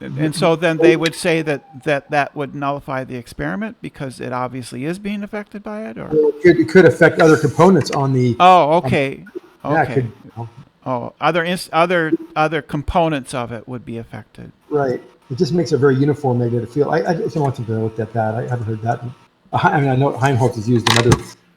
And so then they would say that would nullify the experiment because it obviously is being affected by it, or it could affect other components on the. Oh, okay. Yeah, Okay. it could, Oh, other components of it would be affected. right. It just makes a very uniform magnetic field. I don't want to look at that. I haven't heard that. I mean, I know Helmholtz is used in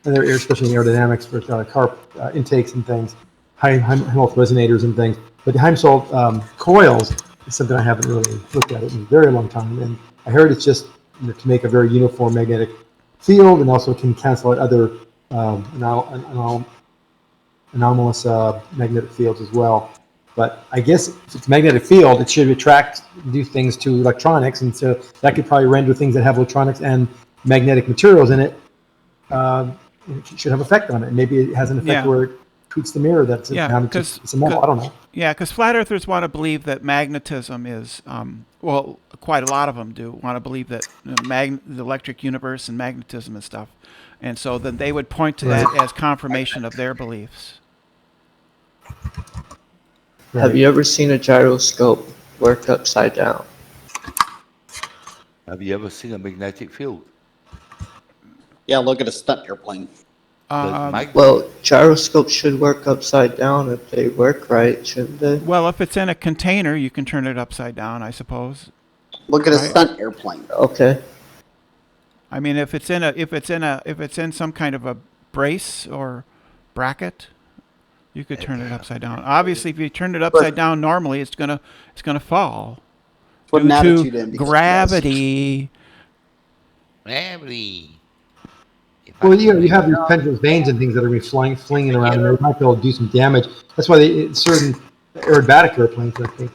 other areas, especially in aerodynamics for car intakes and things. Helmholtz resonators and things. But the Helmholtz coils is something I haven't really looked at in a very long time. And I heard it's just to make a very uniform magnetic field, and also can cancel out other anomalous magnetic fields as well. But I guess if it's a magnetic field, it should do things to electronics, and so that could probably render things that have electronics and magnetic materials in it. It should have effect on it. Maybe it has an effect where it tweaks the mirror. That's it's a metal. I don't know. Yeah, because flat earthers want to believe that magnetism is quite a lot of them do want to believe that the electric universe and magnetism and stuff, and so then they would point to that as confirmation of their beliefs. Have you ever seen a gyroscope work upside down? Have you ever seen a magnetic field? Yeah, look at a stunt airplane. Well, gyroscopes should work upside down if they work right, shouldn't they? Well, if it's in a container, you can turn it upside down, I suppose. Look at a stunt airplane. Okay. I mean, if it's in some kind of a brace or bracket, you could turn it upside down. Obviously, if you turn it upside down normally, it's gonna fall Put an due attitude to in because gravity. Gravity. Well, you have your pendulous vanes and things that are flinging around, and they might be able to do some damage. That's why certain aerobatic airplanes, I think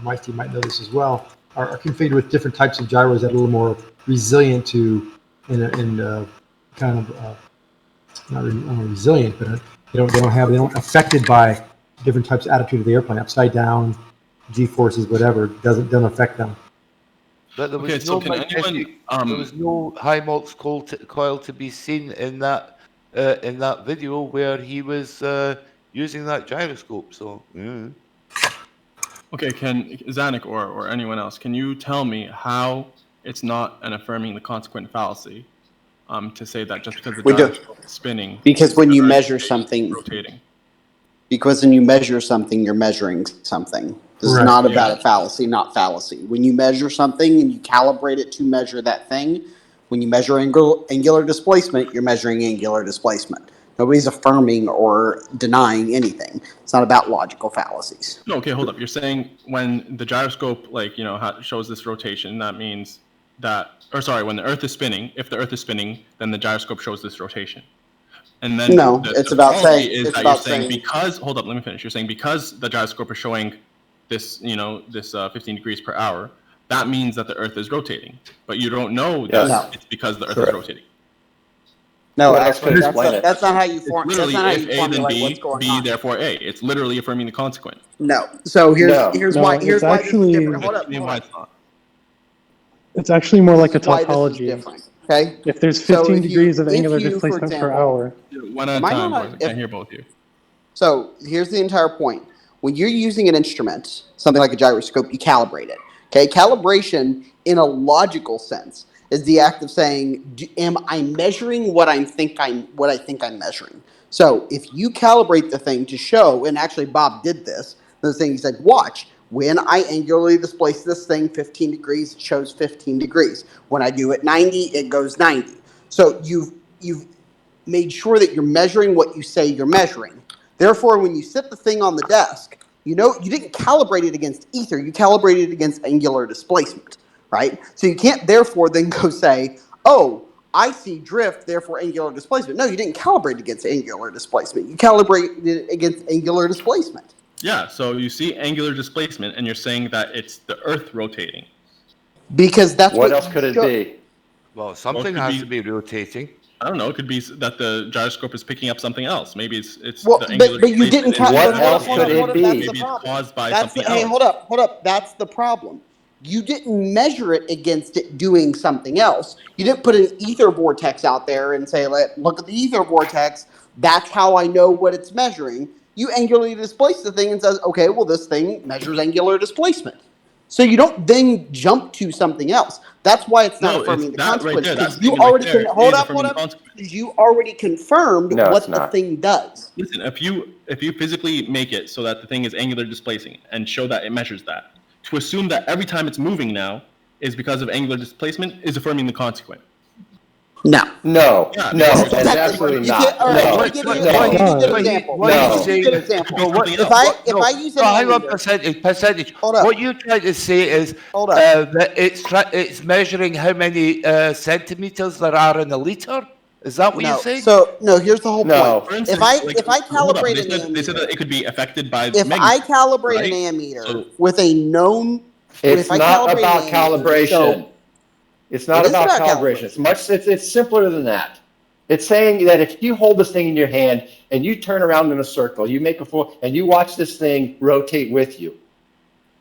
my team might know this as well, are configured with different types of gyros that are a little more resilient to kind of not resilient, but they don't affected by different types of attitude of the airplane, upside down, G-forces, whatever, doesn't affect them. But there was Okay, so no can anyone, there was no high Mach coil to be seen in that video where he was using that gyroscope. So. Okay, can Zanuck or anyone else, can you tell me how it's not an affirming the consequent fallacy to say that just because the gyroscope is spinning, because when you measure something, rotating? because when you measure something, you're measuring something. This is not about a fallacy, not fallacy. When you measure something and you calibrate it to measure that thing, when you measure angular displacement, you're measuring angular displacement. Nobody's affirming or denying anything. It's not about logical fallacies. No, okay, hold up. You're saying when the gyroscope, shows this rotation, that means that, when the Earth is spinning, if the Earth is spinning, then the gyroscope shows this rotation. And then it's about saying because, hold up, let me finish. You're saying because the gyroscope is showing this, this 15 degrees per hour, that means that the Earth is rotating. But you don't know that it's because the Earth is rotating. No, actually, that's not how you form. Literally, that's not how if you A formulate then B, what's going B on. therefore A. It's literally affirming the consequent. No. So here's why this is different. Hold up. It's actually more like a Why this is tautology. different. Okay. If there's 15 degrees of angular displacement per hour. One at a time, boys. I can't hear both of you. So here's the entire point. When you're using an instrument, something like a gyroscope, you calibrate it. Okay, calibration in a logical sense is the act of saying, am I measuring what I think I'm measuring? So if you calibrate the thing to show, and actually Bob did this, the thing he said, watch, when I angularly displace this thing 15 degrees, it shows 15 degrees. When I do it 90, it goes 90. So you've made sure that you're measuring what you say you're measuring. Therefore, when you sit the thing on the desk, you didn't calibrate it against ether, you calibrated it against angular displacement, right? So you can't therefore then go say, oh, I see drift, therefore angular displacement. No, you didn't calibrate against angular displacement. You calibrated it against angular displacement. Yeah, so you see angular displacement, and you're saying that it's the Earth rotating. Because that's what else could it be? Well, something has to be rotating. I don't know. It could be that the gyroscope is picking up something else. Maybe it's the angular but you didn't. What else could it be? Maybe it's caused by something else. Hey, hold up. That's the problem. You didn't measure it against it doing something else. You didn't put an ether vortex out there and say, look at the ether vortex. That's how I know what it's measuring. You angularly displace the thing and says, okay, well, this thing measures angular displacement. So you don't then jump to something else. That's why it's not affirming the consequence. Because you already you already confirmed what the thing does. Listen, if you physically make it so that the thing is angular displacing and show that it measures that, to assume that every time it's moving now is because of angular displacement is affirming the consequent. No. No. That's absolutely not. Let me give you an example. If I use an hang on, ammeter, percentage. What you're trying to say is that it's measuring how many centimeters there are in a liter. Is that what you're saying? So no, here's the whole point. For instance, if I calibrate an ammeter, they said that it could be affected by. If I calibrate an ammeter with a known, it's not about calibration. It's not about calibration. It's simpler than that. It's saying that if you hold this thing in your hand and you turn around in a circle, you make a full, and you watch this thing rotate with you,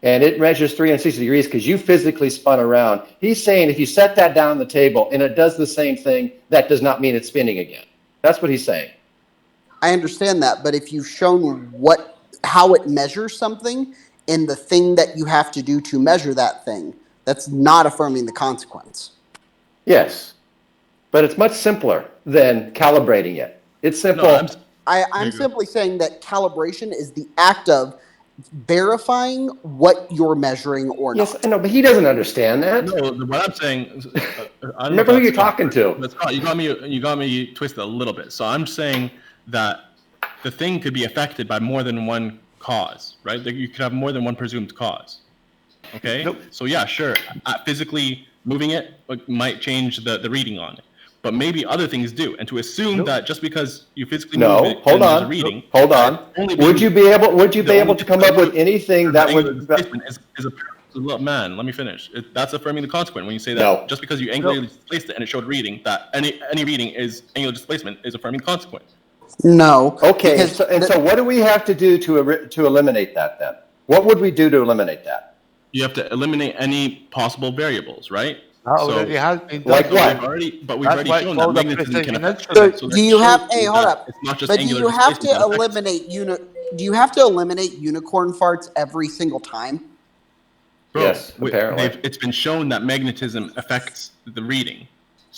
and it measures 360 degrees because you physically spun around. He's saying if you set that down on the table and it does the same thing, that does not mean it's spinning again. That's what he's saying. I understand that, but if you've shown how it measures something and the thing that you have to do to measure that thing, that's not affirming the consequence. Yes, but it's much simpler than calibrating it. It's simple. No, I'm simply saying that calibration is the act of verifying what you're measuring or not. Yes, I know, but he doesn't understand that. No, what I'm saying. I remember who you're talking to. But Scott, you got me twisted a little bit. So I'm saying that the thing could be affected by more than one cause, right? You could have more than one presumed cause. Okay. Nope. So yeah, sure. Physically moving it might change the reading on it, but maybe other things do. And to assume that just because you physically move it, hold on. a reading. Hold on. Would you be able to come up with anything that would? Man, let me finish. That's affirming the consequent. When you say that, No. just because you angularly displaced it and it showed reading, that any reading is angular displacement is affirming the consequent. No. Okay, because so what do we have to do to eliminate that then? What would we do to eliminate that? You have to eliminate any possible variables, right? That already has been done. Like what? We've already shown that magnetism can affect. So do you have? Hey, hold up. It's not just But do angular you have to displacement that eliminate Do you have to eliminate unicorn farts every single time? Bro, Yes, apparently. it's been shown that magnetism affects the reading.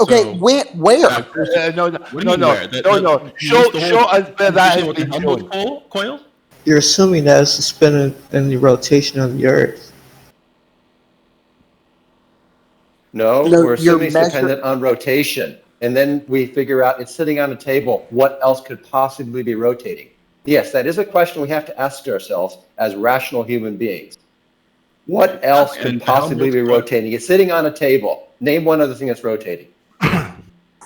Okay, So, where? No. Show us where that has been shown. Coil? You're assuming that it's the spin and the rotation of the Earth. No, No, we're assuming it's you're dependent on rotation. And then we figure out it's sitting on a table. What else could possibly be rotating? Yes, that is a question we have to ask ourselves as rational human beings. What else could possibly be rotating? It's sitting on a table. Name one other thing that's rotating.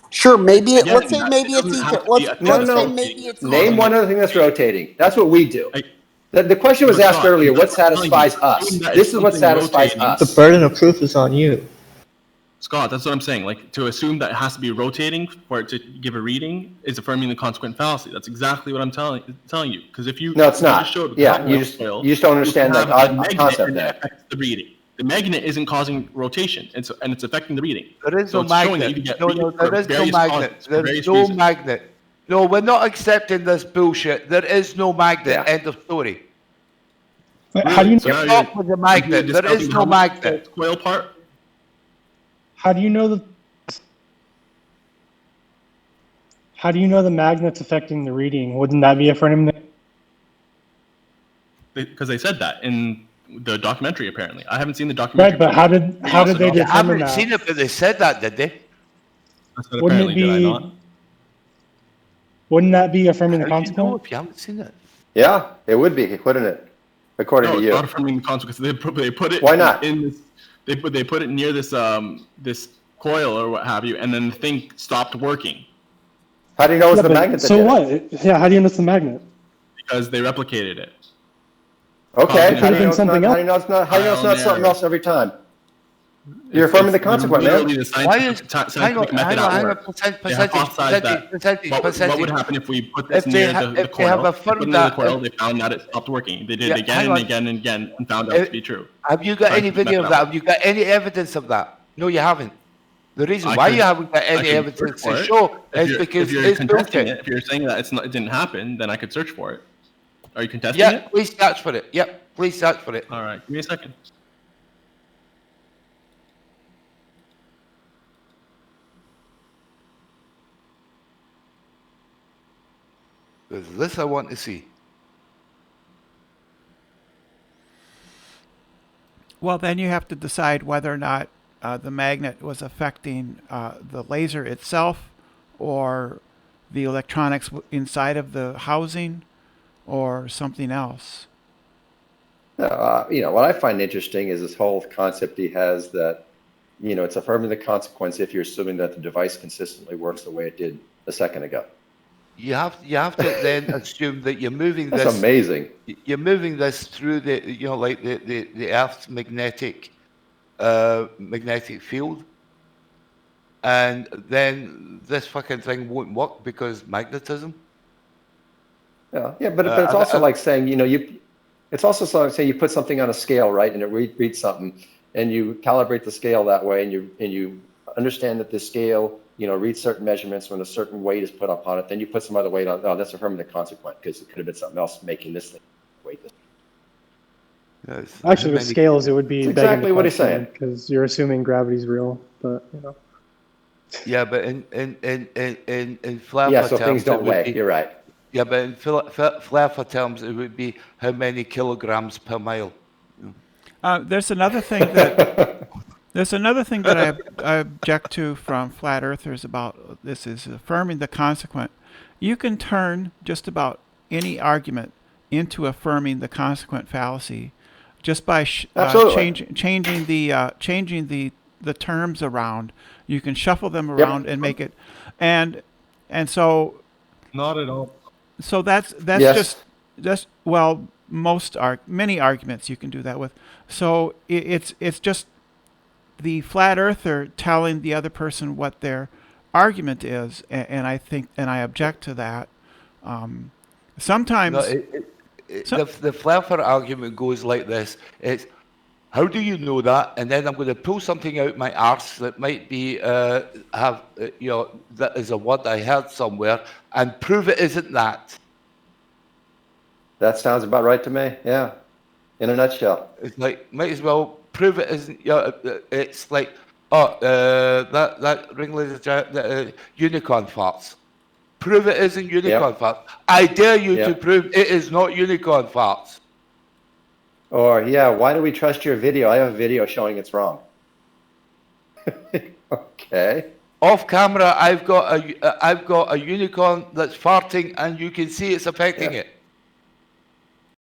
Sure, maybe let's say maybe it's ether. Let's say maybe it's Name one other thing that's rotating. That's what we do. The question was asked earlier, what satisfies us? This is what satisfies us. The burden of proof is on you. Scott, that's what I'm saying. Like, to assume that it has to be rotating for it to give a reading is affirming the consequent fallacy. That's exactly what I'm telling you. Because if you No, it's not. You just don't understand that concept there. Affects the reading. The magnet isn't causing rotation, and it's affecting the reading. There is So no it's showing that magnet. you get No, reading there for is no various magnet. causes, for There's various no reasons. magnet. No, we're not accepting this bullshit. There is no magnet. Yeah. End of story. How do you So now Stop with the magnet. There is no magnet. Coil part. how do you know the magnet's affecting the reading? Wouldn't that be affirming? Because they said that in the documentary. Apparently, I haven't seen the documentary. Right, but how did they I determine haven't that? seen it, but they said that, did they? I said Wouldn't apparently, it did I be? not? Wouldn't that be affirming the How do you know consequent? if you haven't seen it? Yeah, it would be, wouldn't it? According No, to it's you. not affirming the consequence. They put it. Why not? In this, they put it near this this coil or what have you, and then the thing stopped working How do you know it's Yeah, the but magnet that so did it? what? Yeah, how do you know it's the magnet? because they replicated it. Okay, It how do you know been it's not? something How do you know it's not? How do you know it's not Trial and something error. else every time? You're affirming the consequent, literally man. the Why is scientific method at work. They hypothesized that what would happen if we put this If they near ha- the if they coil? have They affirmed put it near the that- coil, they found that it stopped working. They did Yeah, it again hang and on. again and again and found out it to be true. Have you got any Scientific video of method that? at Have you got any evidence of that? No, you haven't. The reason I why could- you haven't got I any could evidence search to for it. show If is you're- because if you're it's contesting bullshit. it, if you're saying that it didn't happen, then I could search for it. Are you contesting Yeah, it? please search for it. Yep, please search for it. All right, give me a second. Because this I want to see. Well, then you have to decide whether or not the magnet was affecting the laser itself or the electronics inside of the housing or something else. What I find interesting is this whole concept he has that, it's affirming the consequence if you're assuming that the device consistently works the way it did a second ago. You have to then assume that you're moving That's this. amazing. You're moving this through the Earth's magnetic field, and then this fucking thing won't work because magnetism. Yeah, but it's also like saying, it's also like saying you put something on a scale, right, and it reads something, and you calibrate the scale that way, and you understand that the scale, reads certain measurements when a certain weight is put up on it. Then you put some other weight on. Oh, that's affirming the consequent because it could have been something else making this thing weight this. Actually, with scales, it would be That's exactly what he's saying. because you're assuming gravity's real, but Yeah, but in Flerfs Yeah, so terms, things don't it would weigh. be- You're right. Yeah, but in Flerfs terms, it would be how many kilograms per mile. There's another thing that I object to from flat earthers about this is affirming the consequent. You can turn just about any argument into affirming the consequent fallacy just by changing the terms around. You can shuffle them around and make it, and so Not at all. so that's Yes. well, many arguments you can do that with. So it's just the flat earther telling the other person what their argument is, and I object to that. Sometimes No, the Flerfs argument goes like this. It's, how do you know that? And then I'm going to pull something out my arse that might be that is a word I heard somewhere, and prove it isn't that. That sounds about right to me. Yeah, in a nutshell. It's like, might as well prove it isn't. It's like, that ringleader unicorn farts. Prove it isn't unicorn farts. I dare you to prove it is not unicorn farts. Or, why do we trust your video? I have a video showing it's wrong. Okay. Off camera, I've got a unicorn that's farting, and you can see it's affecting it.